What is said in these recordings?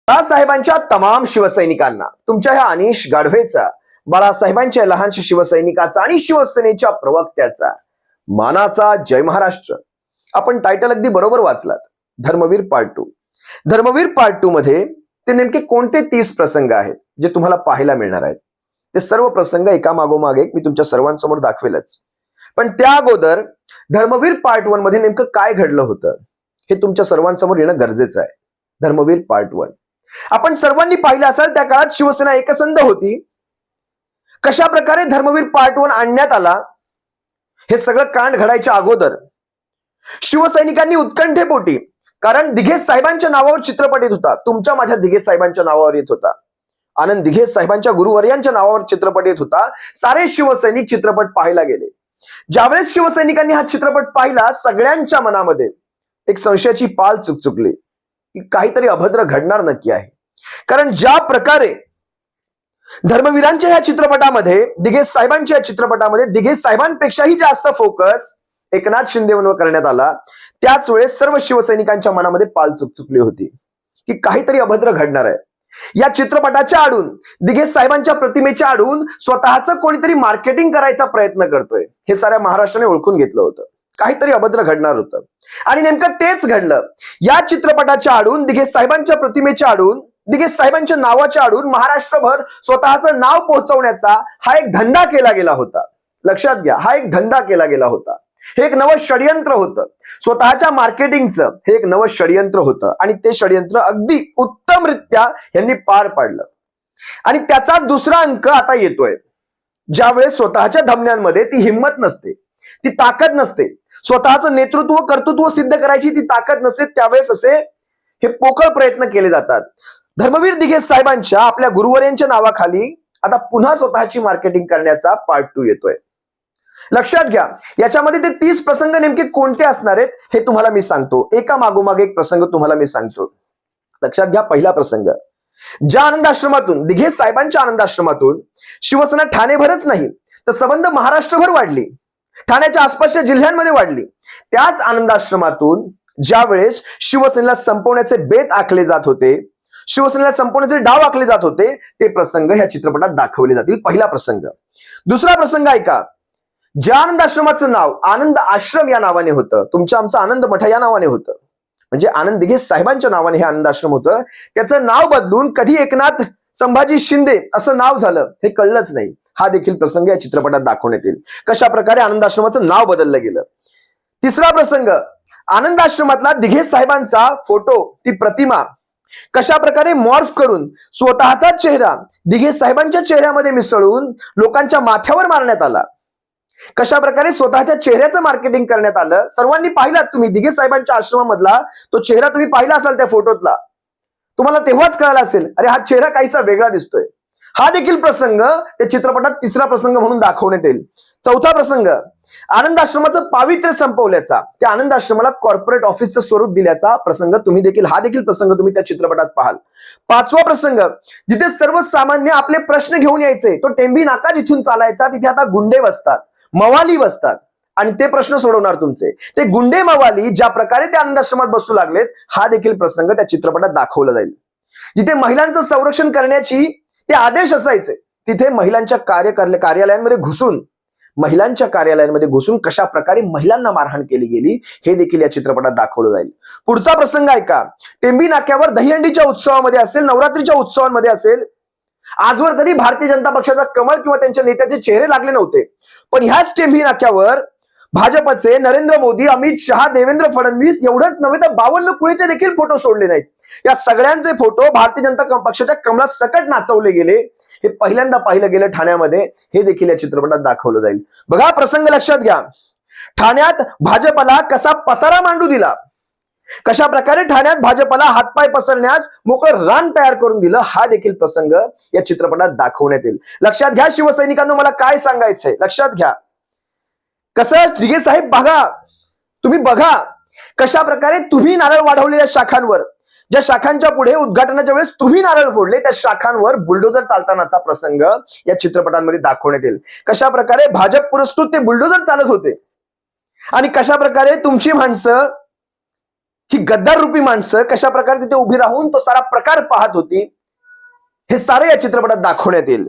बाळासाहेबांच्या तमाम शिवसैनिकांना तुमच्या ह्या अनिश गाढवेचा, बाळासाहेबांच्या लहानशा शिवसैनिकाचा आणि शिवसेनेच्या प्रवक्त्याचा मानाचा जय महाराष्ट्र. आपण टायटल अगदी बरोबर वाचलात. धर्मवीर पार्ट 2. धर्मवीर पार्ट 2 मध्ये ते नेमके कोणते 30 प्रसंग आहेत जे तुम्हाला पाहायला मिळणार आहेत. ते सर्व प्रसंग एका मागोमाग एक मी तुमच्या सर्वांसमोर दाखवेलच. पण त्या अगोदर धर्मवीर पार्ट 1 मध्ये नेमकं काय घडलं होतं हे तुमच्या सर्वांसमोर येणं गरजेचं आहे. धर्मवीर पार्ट 1 आपण सर्वांनी पाहिलं असेल. त्या काळात शिवसेना एकसंध होती. कशा प्रकारे धर्मवीर पार्ट 1 आणण्यात आला हे सगळं कांड घडायच्या अगोदर शिवसैनिकांनी उत्कंठेपोटी, कारण दिघे साहेबांच्या नावावर चित्रपट येत होता, तुमच्या माझ्या दिघे साहेबांच्या नावावर येत होता, आनंद दिघे साहेबांच्या गुरुवर्यांच्या नावावर चित्रपट येत होता. सारे शिवसैनिक चित्रपट पाहायला गेले. ज्यावेळेस शिवसैनिकांनी हा चित्रपट पाहिला, सगळ्यांच्या मनामध्ये एक संशयाची पाल चुकचुकली की काहीतरी अभद्र घडणार नक्की आहे. कारण ज्या प्रकारे धर्मवीरांच्या ह्या चित्रपटामध्ये, दिघे साहेबांच्या चित्रपटामध्ये दिघे साहेबांपेक्षाही जास्त फोकस एकनाथ शिंदेवर करण्यात आला, त्याच वेळेस सर्व शिवसैनिकांच्या मनामध्ये पाल चुकचुकली होती की काहीतरी अभद्र घडणार आहे. या चित्रपटाच्या आडून, दिघे साहेबांच्या प्रतिमेच्या आडून स्वतःचं कोणीतरी मार्केटिंग करायचा प्रयत्न करतोय हे साऱ्या महाराष्ट्राने ओळखून घेतलं होतं. काहीतरी अभद्र घडणार होतं आणि नेमकं तेच घडलं. या चित्रपटाच्या आडून, दिघे साहेबांच्या प्रतिमेच्या आडून, दिघे साहेबांच्या नावाच्या आडून महाराष्ट्रभर स्वतःचं नाव पोहोचवण्याचा हा एक धंदा केला गेला होता. लक्षात घ्या, हा एक धंदा केला गेला होता. हे एक नवं षडयंत्र होतं. स्वतःच्या मार्केटिंगचं हे एक नवं षडयंत्र होतं आणि ते षडयंत्र अगदी उत्तमरित्या यांनी पार पाडलं. आणि त्याचाच दुसरा अंक आता येतोय. ज्यावेळेस स्वतःच्या धमन्यांमध्ये ती हिंमत नसते, ती ताकद नसते, स्वतःचं नेतृत्व कर्तृत्व सिद्ध करायची ती ताकद नसते, त्यावेळेस असे हे पोकळ प्रयत्न केले जातात. धर्मवीर दिघे साहेबांच्या, आपल्या गुरुवर्यांच्या नावाखाली आता पुन्हा स्वतःची मार्केटिंग करण्याचा पार्ट 2 येतोय. लक्षात घ्या, याच्यामध्ये ते 30 प्रसंग नेमके कोणते असणार आहेत हे तुम्हाला मी सांगतो. एका मागोमाग एक प्रसंग तुम्हाला मी सांगतो. लक्षात घ्या. पहिला प्रसंग, ज्या आनंदाश्रमातून, दिघे साहेबांच्या आनंदाश्रमातून शिवसेना ठाणेभरच नाही तर संबंध महाराष्ट्रभर वाढली, ठाण्याच्या आसपासच्या जिल्ह्यांमध्ये वाढली, त्याच आनंदाश्रमातून ज्या वेळेस शिवसेनेला संपवण्याचे बेत आखले जात होते, शिवसेनेला संपवण्याचे डाव आखले जात होते, ते प्रसंग ह्या चित्रपटात दाखवले जातील. पहिला प्रसंग. दुसरा प्रसंग ऐका. ज्या आनंदाश्रमाचं नाव आनंद आश्रम या नावाने होतं, तुमच्या आमचं आनंद मठ या नावाने होतं, म्हणजे आनंद दिघे साहेबांच्या नावाने हे आनंद आश्रम होतं, त्याचं नाव बदलून कधी एकनाथ संभाजी शिंदे असं नाव झालं हे कळलंच नाही. हा देखील प्रसंग या चित्रपटात दाखवण्यात येईल, कशा प्रकारे आनंद आश्रमाचं नाव बदललं गेलं. तिसरा प्रसंग, आनंद आश्रमातला दिघे साहेबांचा फोटो, ती प्रतिमा कशा प्रकारे मॉर्फ करून स्वतःचा चेहरा दिघे साहेबांच्या चेहऱ्यामध्ये मिसळून लोकांच्या माथ्यावर मारण्यात आला. कशा प्रकारे स्वतःच्या चेहऱ्याचं मार्केटिंग करण्यात आलं. सर्वांनी पाहिलात तुम्ही दिघे साहेबांच्या आश्रमामधला तो चेहरा तुम्ही पाहिला असाल त्या फोटोतला, तुम्हाला तेव्हाच कळालं असेल अरे हा चेहरा काहीसा वेगळा दिसतोय. हा देखील प्रसंग त्या चित्रपटात तिसरा प्रसंग म्हणून दाखवण्यात येईल. चौथा प्रसंग, आनंद आश्रमाचं पावित्र्य संपवल्याचा, त्या आनंद आश्रमाला कॉर्पोरेट ऑफिसचं स्वरूप दिल्याचा प्रसंग तुम्ही देखील, हा देखील प्रसंग तुम्ही त्या चित्रपटात पाहाल. पाचवा प्रसंग, जिथे सर्वसामान्य आपले प्रश्न घेऊन यायचे, तो टेंभी नाका जिथून चालायचा, तिथे आता गुंडे बसतात, मवाली बसतात आणि ते प्रश्न सोडवणार तुमचे. ते गुंडे मवाली ज्या प्रकारे त्या आनंद आश्रमात बसू लागलेत, हा देखील प्रसंग त्या चित्रपटात दाखवला जाईल. जिथे महिलांचं संरक्षण करण्याची ते आदेश असायचे, तिथे महिलांच्या कार्यालयांमध्ये घुसून, महिलांच्या कार्यालयांमध्ये घुसून कशा प्रकारे महिलांना मारहाण केली गेली हे देखील या चित्रपटात दाखवलं जाईल. पुढचा प्रसंग ऐका. टेंभी नाक्यावर दहीहंडीच्या उत्सवामध्ये असेल, नवरात्रीच्या उत्सवांमध्ये असेल, आजवर कधी भारतीय जनता पक्षाचा कमळ किंवा त्यांच्या नेत्याचे चेहरे लागले नव्हते, पण ह्याच टेंभी नाक्यावर भाजपचे नरेंद्र मोदी, अमित शहा, देवेंद्र फडणवीस एवढंच नव्हे तर 52 कुळीचे देखील फोटो सोडले नाहीत. या सगळ्यांचे फोटो भारतीय जनता पक्षाच्या कमळात सकट नाचवले गेले. हे पहिल्यांदा पाहिलं गेलं ठाण्यामध्ये, हे देखील या चित्रपटात दाखवलं जाईल. बघा प्रसंग लक्षात घ्या. ठाण्यात भाजपला कसा पसारा मांडू दिला, कशा प्रकारे ठाण्यात भाजपला हातपाय पसरण्यास मोकळं रान तयार करून दिलं, हा देखील प्रसंग या चित्रपटात दाखवण्यात येईल. लक्षात घ्या शिवसैनिकांना, मला काय सांगायचंय लक्षात घ्या. कसं दिघे साहेब बघा, तुम्ही बघा कशा प्रकारे तुम्ही नारळ वाढवलेल्या शाखांवर, ज्या शाखांच्या पुढे उद्घाटनाच्या वेळेस तुम्ही नारळ फोडले, त्या शाखांवर बुलडोजर चालतानाचा प्रसंग या चित्रपटांमध्ये दाखवण्यात येईल. कशा प्रकारे भाजप पुरस्कृत ते बुलडोजर चालत होते आणि कशा प्रकारे तुमची माणसं ही गद्दार रूपी माणसं कशा प्रकारे तिथे उभी राहून तो सारा प्रकार पाहत होती, हे सारे या चित्रपटात दाखवण्यात येईल.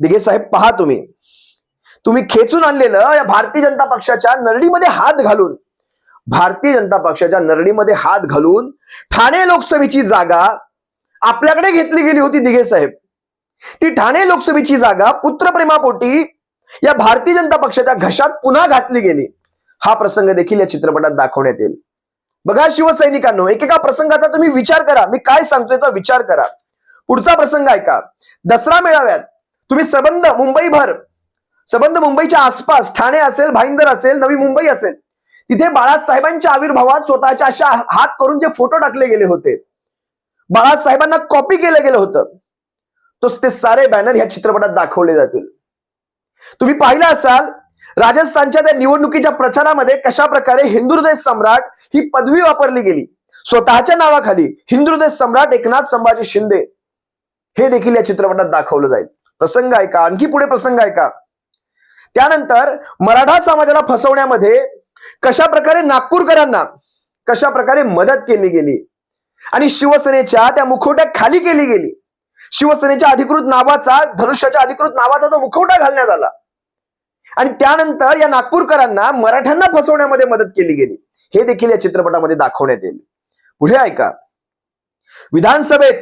दिघे साहेब पहा, तुम्ही खेचून आणलेलं या भारतीय जनता पक्षाच्या नरडीमध्ये हात घालून, भारतीय जनता पक्षाच्या नरडीमध्ये हात घालून ठाणे लोकसभेची जागा आपल्याकडे घेतली गेली होती. दिघे साहेब, ती ठाणे लोकसभेची जागा पुत्रप्रेमापोटी या भारतीय जनता पक्षाच्या घशात पुन्हा घातली गेली. हा प्रसंग देखील या चित्रपटात दाखवण्यात येईल. बघा शिवसैनिकांनो, एकेका प्रसंगाचा तुम्ही विचार करा. मी काय सांगतो याचा विचार करा. पुढचा प्रसंग ऐका. दसरा मेळाव्यात तुम्ही सबंध मुंबईच्या आसपास, ठाणे असेल, भाईंदर असेल, नवी मुंबई असेल, तिथे बाळासाहेबांच्या आविर्भावात स्वतःच्या अशा हात करून जे फोटो टाकले गेले होते, बाळासाहेबांना कॉपी केलं गेलं होतं, ते सारे बॅनर ह्या चित्रपटात दाखवले जातील. तुम्ही पाहिलं असाल राजस्थानच्या त्या निवडणुकीच्या प्रचारामध्ये कशा प्रकारे हिंदुहृदय सम्राट ही पदवी वापरली गेली. स्वतःच्या नावाखाली हिंदुहृदय सम्राट एकनाथ संभाजी शिंदे हे देखील या चित्रपटात दाखवलं जाईल. प्रसंग ऐका, आणखी पुढे प्रसंग ऐका. त्यानंतर मराठा समाजाला फसवण्यामध्ये कशा प्रकारे नागपूरकरांना कशा प्रकारे मदत केली गेली आणि शिवसेनेच्या त्या मुखवट्या खाली केली गेली. शिवसेनेच्या अधिकृत नावाचा, धनुष्याच्या अधिकृत नावाचा तो मुखवटा घालण्यात आला आणि त्यानंतर या नागपूरकरांना मराठ्यांना फसवण्यामध्ये मदत केली गेली. हे देखील या चित्रपटामध्ये दाखवण्यात येईल. पुढे ऐका. विधानसभेत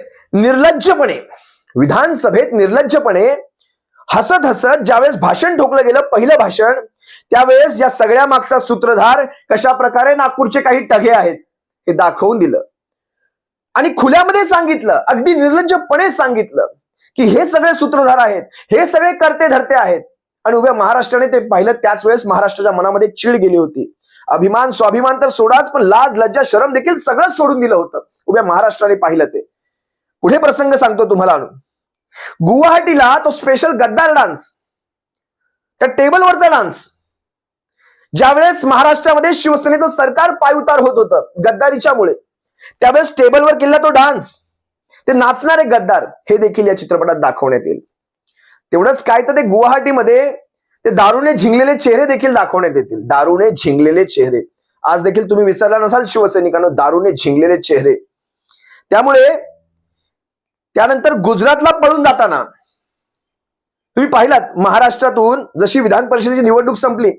निर्लज्जपणे हसत हसत ज्यावेळेस भाषण ठोकलं गेलं, पहिलं भाषण, त्यावेळेस या सगळ्या मागचा सूत्रधार कशा प्रकारे नागपूरचे काही टघे आहेत हे दाखवून दिलं आणि खुल्यामध्ये सांगितलं, अगदी निर्लज्जपणे सांगितलं की हे सगळे सूत्रधार आहेत, हे सगळे करते धरते आहेत. आणि उभ्या महाराष्ट्राने ते पाहिलं. त्याच वेळेस महाराष्ट्राच्या मनामध्ये चीड गेली होती. अभिमान स्वाभिमान तर सोडाच, पण लाज लज्जा शरम देखील सगळं सोडून दिलं होतं. उभ्या महाराष्ट्राने पाहिलं ते. पुढे प्रसंग सांगतो तुम्हाला. गुवाहाटीला तो स्पेशल गद्दार डान्स, त्या टेबलवरचा डान्स, ज्यावेळेस महाराष्ट्रामध्ये शिवसेनेचं सरकार पायउतार होत होतं गद्दारीच्यामुळे, त्यावेळेस टेबलवर केलेला तो डान्स, ते नाचणारे गद्दार, हे देखील या चित्रपटात दाखवण्यात येईल. तेवढंच काय तर ते गुवाहाटीमध्ये ते दारूने झिंगलेले चेहरे देखील दाखवण्यात येतील. दारूने झिंगलेले चेहरे आज देखील तुम्ही विसरला नसाल शिवसैनिकांनो, दारूने झिंगलेले चेहरे. त्यामुळे त्यानंतर गुजरातला पळून जाताना तुम्ही पाहिलात, महाराष्ट्रातून जशी विधान परिषदेची निवडणूक संपली,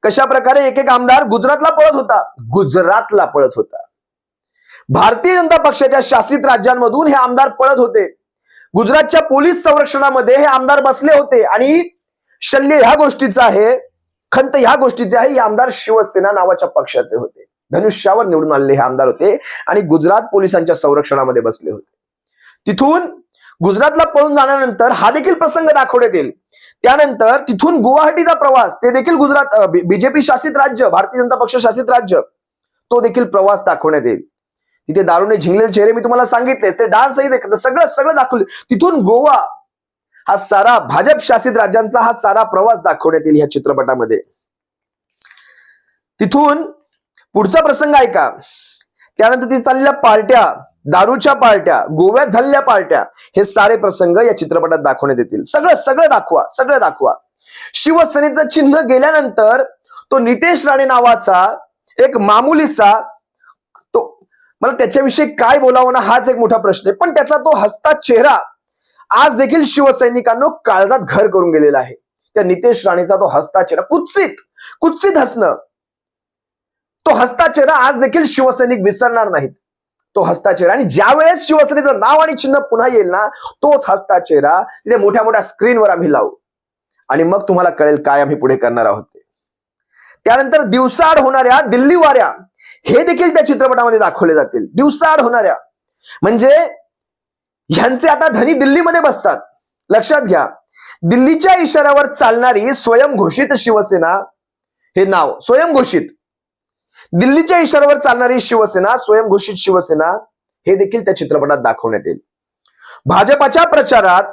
कशा प्रकारे एक एक आमदार गुजरातला पळत होता. भारतीय जनता पक्षाच्या शासित राज्यांमधून हे आमदार पळत होते. गुजरातच्या पोलीस संरक्षणामध्ये हे आमदार बसले होते आणि शल्य ह्या गोष्टीचा आहे, खंत ह्या गोष्टीचे आहे, हे आमदार शिवसेना नावाच्या पक्षाचे होते. धनुष्यावर निवडून आलेले हे आमदार होते आणि गुजरात पोलिसांच्या संरक्षणामध्ये बसले होते. तिथून गुजरातला पळून जाण्यानंतर हा देखील प्रसंग दाखवण्यात येईल. त्यानंतर तिथून गुवाहाटीचा प्रवास, ते देखील गुजरात बीजेपी शासित राज्य, भारतीय जनता पक्ष शासित राज्य, तो देखील प्रवास दाखवण्यात येईल. तिथे दारूने झिंगलेले चेहरे मी तुम्हाला सांगितले, ते डान्सही सगळं दाखवले. तिथून गोवा हा सारा भाजप शासित राज्यांचा हा सारा प्रवास दाखवण्यात येईल ह्या चित्रपटामध्ये. तिथून पुढचा प्रसंग ऐका. त्यानंतर ती चाललेल्या पार्ट्या, दारूच्या पार्ट्या, गोव्यात झालेल्या पार्ट्या, हे सारे प्रसंग या चित्रपटात दाखवण्यात येतील. सगळं दाखवा. शिवसेनेचं चिन्ह गेल्यानंतर तो नितेश राणे नावाचा एक मामुलीसा, तो मला त्याच्याविषयी काय बोलावं ना हाच एक मोठा प्रश्न आहे, पण त्याचा तो हसता चेहरा आज देखील शिवसैनिकांनो काळजात घर करून गेलेला आहे. त्या नितेश राणेचा तो हसता चेहरा, कुत्सित हसणं, तो हसता चेहरा आज देखील शिवसैनिक विसरणार नाहीत. तो हसता चेहरा, आणि ज्या वेळेस शिवसेनेचं नाव आणि चिन्ह पुन्हा येईल ना, तोच हसता चेहरा तिथे मोठ्या मोठ्या स्क्रीनवर आम्ही लावू आणि मग तुम्हाला कळेल काय आम्ही पुढे करणार आहोत. त्यानंतर दिवसाआड होणाऱ्या दिल्ली वाऱ्या, हे देखील त्या चित्रपटामध्ये दाखवले जातील. दिवसाआड होणाऱ्या म्हणजे ह्यांचे आता धनी दिल्लीमध्ये बसतात. लक्षात घ्या, दिल्लीच्या इशाऱ्यावर चालणारी स्वयंघोषित शिवसेना, हे नाव स्वयंघोषित, दिल्लीच्या इशाऱ्यावर चालणारी शिवसेना, स्वयंघोषित शिवसेना, हे देखील त्या चित्रपटात दाखवण्यात येईल. भाजपाच्या प्रचारात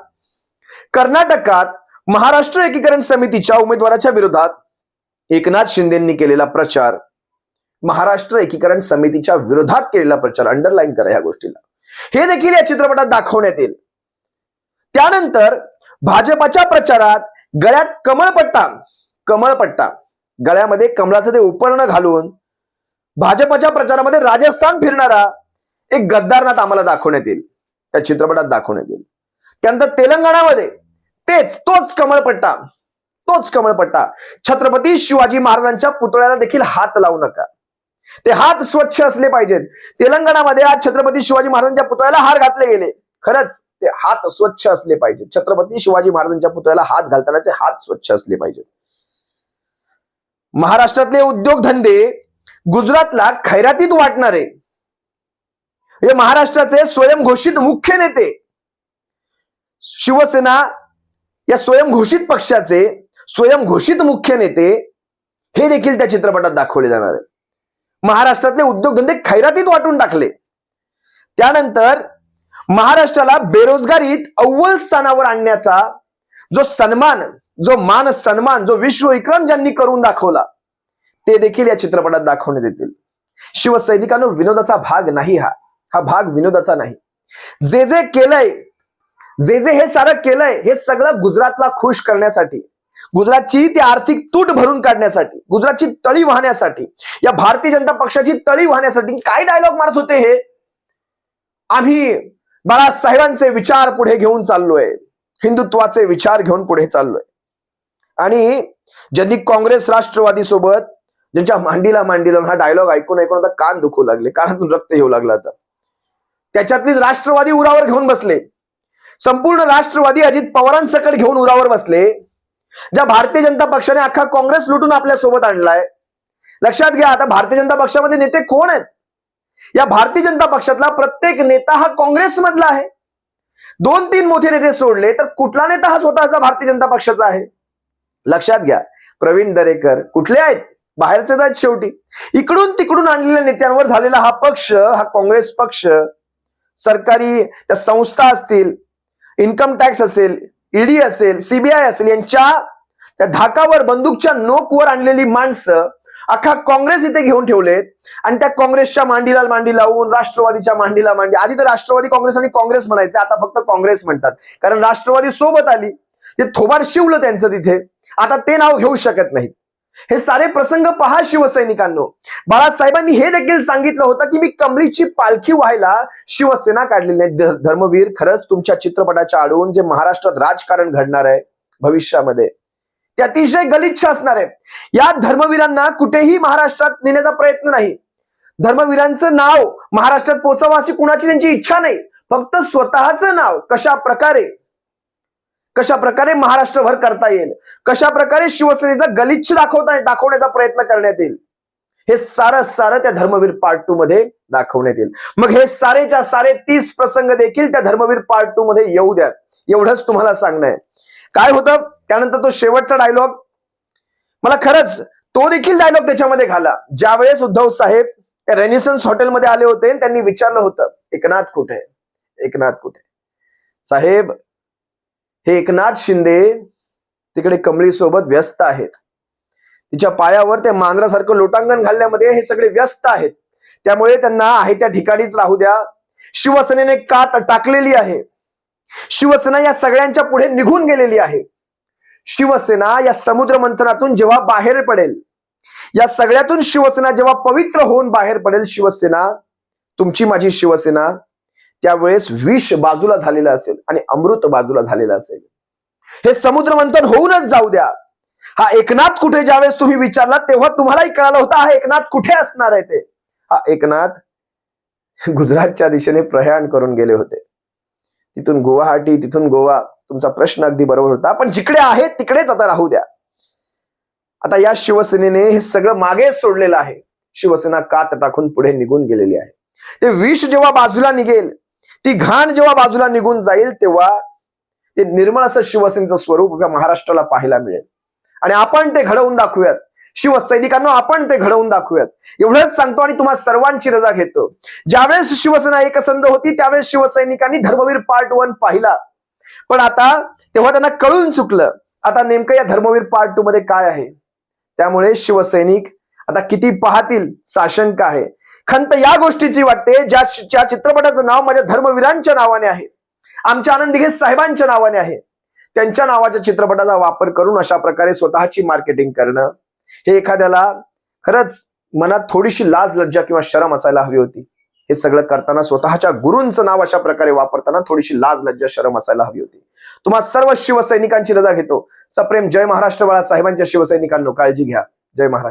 कर्नाटकात महाराष्ट्र एकीकरण समितीच्या उमेदवाराच्या विरोधात एकनाथ शिंदेंनी केलेला प्रचार, महाराष्ट्र एकीकरण समितीच्या विरोधात केलेला प्रचार, अंडरलाईन करा ह्या गोष्टीला, हे देखील या चित्रपटात दाखवण्यात येईल. त्यानंतर भाजपाच्या प्रचारात गळ्यात कमळपट्टा, गळ्यामध्ये कमळाचं ते उपर्ण घालून भाजपच्या प्रचारामध्ये राजस्थान फिरणारा एक गद्दारनाथ आम्हाला दाखवण्यात येईल, त्या चित्रपटात दाखवण्यात येईल. त्यानंतर तेलंगणामध्ये तोच कमळपट्टा छत्रपती शिवाजी महाराजांच्या पुतळ्याला देखील हात लावू नका. ते हात स्वच्छ असले पाहिजेत. तेलंगणामध्ये आज छत्रपती शिवाजी महाराजांच्या पुतळ्याला हार घातले गेले. खरंच ते हात स्वच्छ असले पाहिजेत. छत्रपती शिवाजी महाराजांच्या पुतळ्याला हात घालतानाचे हात स्वच्छ असले पाहिजेत. महाराष्ट्रातले उद्योगधंदे गुजरातला खैरातीत वाटणारे हे महाराष्ट्राचे स्वयंघोषित मुख्य नेते, शिवसेना या स्वयंघोषित पक्षाचे स्वयंघोषित मुख्य नेते हे देखील त्या चित्रपटात दाखवले जाणार आहे. महाराष्ट्रातले उद्योगधंदे खैरातीत वाटून टाकले. त्यानंतर महाराष्ट्राला बेरोजगारीत अव्वल स्थानावर आणण्याचा जो सन्मान, जो मान सन्मान, जो विश्वविक्रम ज्यांनी करून दाखवला ते देखील या चित्रपटात दाखवण्यात येतील. शिवसैनिकांनो, विनोदाचा भाग नाही हा भाग विनोदाचा नाही. जे केलंय, जे हे सारं केलंय, हे सगळं गुजरातला खुश करण्यासाठी, गुजरातची ती आर्थिक तूट भरून काढण्यासाठी, गुजरातची तळी वाहण्यासाठी, या भारतीय जनता पक्षाची तळी वाहण्यासाठी काय डायलॉग मारत होते हे? आम्ही बाळासाहेबांचे विचार पुढे घेऊन चाललोय, हिंदुत्वाचे विचार घेऊन पुढे चाललोय. आणि ज्यांनी काँग्रेस राष्ट्रवादी सोबत ज्यांच्या मांडीला हा डायलॉग ऐकून आता कान दुखू लागले, कानातून रक्त येऊ लागलं. आता त्याच्यातलीच राष्ट्रवादी उरावर घेऊन बसले. संपूर्ण राष्ट्रवादी अजित पवारांसकट घेऊन उरावर बसले. ज्या भारतीय जनता पक्षाने अख्खा काँग्रेस लुटून आपल्या सोबत आणलाय. लक्षात घ्या, आता भारतीय जनता पक्षामध्ये नेते कोण आहेत? या भारतीय जनता पक्षातला प्रत्येक नेता हा काँग्रेसमधला आहे. 2-3 मोठे नेते सोडले तर कुठला नेता हा स्वतःचा भारतीय जनता पक्षाचा आहे? लक्षात घ्या, प्रवीण दरेकर कुठले आहेत? बाहेरचेच आहेत. शेवटी इकडून तिकडून आणलेल्या नेत्यांवर झालेला हा पक्ष, हा काँग्रेस पक्ष, सरकारी त्या संस्था असतील, इन्कम टॅक्स असेल, ईडी असेल, सीबीआय असेल, यांच्या त्या धाकावर, बंदूकच्या नोकवर आणलेली माणसं अख्खा काँग्रेस इथे घेऊन ठेवलेत. आणि त्या काँग्रेसच्या मांडीला मांडी लावून राष्ट्रवादीच्या मांडीला मांडी, आधी तर राष्ट्रवादी काँग्रेस आणि काँग्रेस म्हणायचे, आता फक्त काँग्रेस म्हणतात, कारण राष्ट्रवादी सोबत आली. ते थोबाड शिवलं त्यांचं तिथे, आता ते नाव घेऊ शकत नाहीत. हे सारे प्रसंग पहा शिवसैनिकांनो. बाळासाहेबांनी हे देखील सांगितलं होतं की मी कमळीची पालखी व्हायला शिवसेना काढलेली नाही. धर्मवीर, खरंच तुमच्या चित्रपटाच्या आडून जे महाराष्ट्रात राजकारण घडणार आहे भविष्यामध्ये ते अतिशय गलिच्छ असणार आहे. या धर्मवीरांना कुठेही महाराष्ट्रात नेण्याचा प्रयत्न नाही. धर्मवीरांचं नाव महाराष्ट्रात पोहोचावं अशी कुणाची त्यांची इच्छा नाही. फक्त स्वतःचं नाव कशा प्रकारे महाराष्ट्रभर करता येईल, कशा प्रकारे शिवसेनेचा गलिच्छ दाखवण्याचा प्रयत्न करण्यात येईल, हे सारं त्या धर्मवीर पार्ट 2 मध्ये दाखवण्यात येईल. मग हे सारेच्या सारे 30 प्रसंग देखील त्या धर्मवीर पार्ट 2 मध्ये येऊ द्या, एवढंच तुम्हाला सांगणं आहे. काय होतं त्यानंतर तो शेवटचा डायलॉग, मला खरंच तो देखील डायलॉग त्याच्यामध्ये घाला. ज्यावेळेस उद्धव साहेब त्या रेनिसन्स हॉटेलमध्ये आले होते, त्यांनी विचारलं होतं एकनाथ कुठे? साहेब, हे एकनाथ शिंदे तिकडे कमळी सोबत व्यस्त आहेत. तिच्या पायावर ते मांजरासारखं लोटांगण घालण्यामध्ये हे सगळे व्यस्त आहेत. त्यामुळे त्यांना आहे त्या ठिकाणीच राहू द्या. शिवसेनेने कात टाकलेली आहे. शिवसेना या सगळ्यांच्या पुढे निघून गेलेली आहे. शिवसेना या समुद्र मंथनातून जेव्हा बाहेर पडेल, या सगळ्यातून शिवसेना जेव्हा पवित्र होऊन बाहेर पडेल, शिवसेना, तुमची माझी शिवसेना, त्यावेळेस विष बाजूला झालेलं असेल आणि अमृत बाजूला झालेलं असेल. हे समुद्र मंथन होऊनच जाऊ द्या. हा एकनाथ कुठे ज्यावेळेस तुम्ही विचारला तेव्हा तुम्हालाही कळालं होतं हा एकनाथ कुठे असणार आहे. ते हा एकनाथ गुजरातच्या दिशेने प्रयाण करून गेले होते. तिथून गुवाहाटी, तिथून गोवा. तुमचा प्रश्न अगदी बरोबर होता. पण जिकडे आहे तिकडेच आता राहू द्या. आता या शिवसेनेने हे सगळं मागे सोडलेलं आहे. शिवसेना कात टाकून पुढे निघून गेलेली आहे. ते विष जेव्हा बाजूला निघेल, ती घाण जेव्हा बाजूला निघून जाईल, तेव्हा ते निर्मळ असं शिवसेनेचं स्वरूप या महाराष्ट्राला पाहायला मिळेल. आणि आपण ते घडवून दाखवूयात. शिवसैनिकांना आपण ते घडवून दाखवूयात, एवढंच सांगतो आणि तुम्हा सर्वांची रजा घेतो. ज्यावेळेस शिवसेना एकसंध होती त्यावेळेस शिवसैनिकांनी धर्मवीर पार्ट 1 पाहिला. पण आता तेव्हा त्यांना कळून चुकलं आता नेमकं या धर्मवीर पार्ट 2 मध्ये काय आहे. त्यामुळे शिवसैनिक आता किती पाहतील साशंक आहे. खंत या गोष्टीची वाटते, ज्या चित्रपटाचं नाव माझ्या धर्मवीरांच्या नावाने आहे, आमच्या आनंद दिघे साहेबांच्या नावाने आहे, त्यांच्या नावाच्या चित्रपटाचा वापर करून अशा प्रकारे स्वतःची मार्केटिंग करणं हे एखाद्याला खरंच मनात थोडीशी लाज लज्जा किंवा शरम असायला हवी होती. हे सगळं करताना स्वतःच्या गुरूंचं नाव अशा प्रकारे वापरताना थोडीशी लाज लज्जा शरम असायला हवी होती. तुम्हा सर्व शिवसैनिकांची रजा घेतो. सप्रेम जय महाराष्ट्र. बाळासाहेबांच्या शिवसैनिकांनो, काळजी घ्या. जय महाराष्ट्र.